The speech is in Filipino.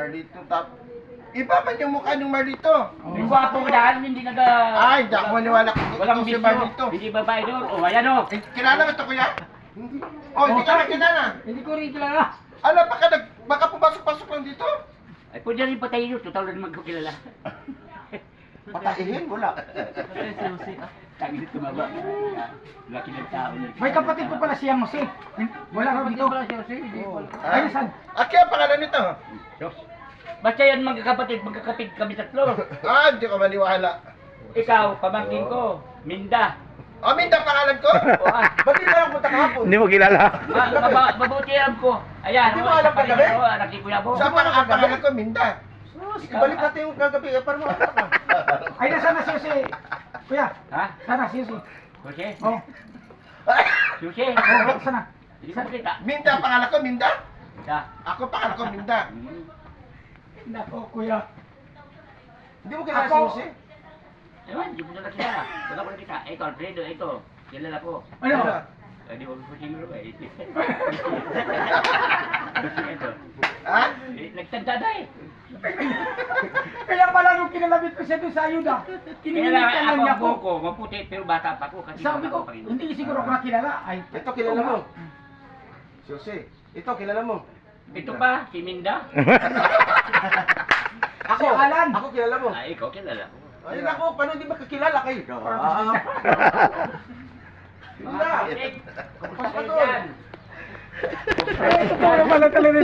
Marlito, iba man yung mukha ng Marlito. Yung gwapo ko daan, hindi naga... Ay, di ako maniwala ko. Walang Ito si bisyo. Marlito. Hindi babae doon. O, ayan o. Kilala mo ito, kuya? Hindi. Oh, hindi ka nakilala. Hindi ko rin kilala. Ala, baka pumasok-pasok lang dito. Ay, pwede rin patayin yun. Total na magkukilala. Patayin, wala. Tangin ito maba. Laki ng tao niya. May kapatid ko pala siyang Jose. Wala raw dito. Ay, saan? Aki ang pangalan nito. Basta yan magkakapatid, magkakapit kami tatlo. Ah, hindi ko maniwala. Ikaw, pamangkin ko, Minda. Oh, Minda pangalan ko? O, Ba't hindi lang punta kahapon? Hindi mo kilala. mabuti alam ko. Ayan, Hindi mo alam isa pa rin kagabi? ako, anak ni Kuya Bo. Sa pangalan ko, Minda. Ibalik natin yung kagabi, para mo. Ay, nasaan na si Jose? Kuya, Ha? sana si Jose. Jose? Oh, Jose? oh, sana. Hindi ko makita. Minda, pangalan ko, Minda. Minda. Ako, pangalan ko, Minda. Nako, kuya. Hindi mo kilala si Ako- Jose? Ewan, hindi mo na nakita. Wala ko nakita. Ito, Alfredo, ito. Kilala ko. Ano? Hindi mo ko siguro eh. Ito. Ha? Nagtanda na eh. Kaya pala nung kinalabit ko siya doon sa ayuda, kininitan lang Kaya niya ako ako. ko, maputi, pero bata pa ko. Kasi Sabi bata ko, pa rin. hindi siguro ako nakilala. Ay, Ito, kilala mo. Si Jose. Ito, kilala mo. Ito pa, si Minda. Si Alan. Ako kilala mo. Ay, ikaw kilala ko. Ay, naku, paano hindi makakilala kayo? Minda. Kapag Kapag ka doon. doon. Para pala talaga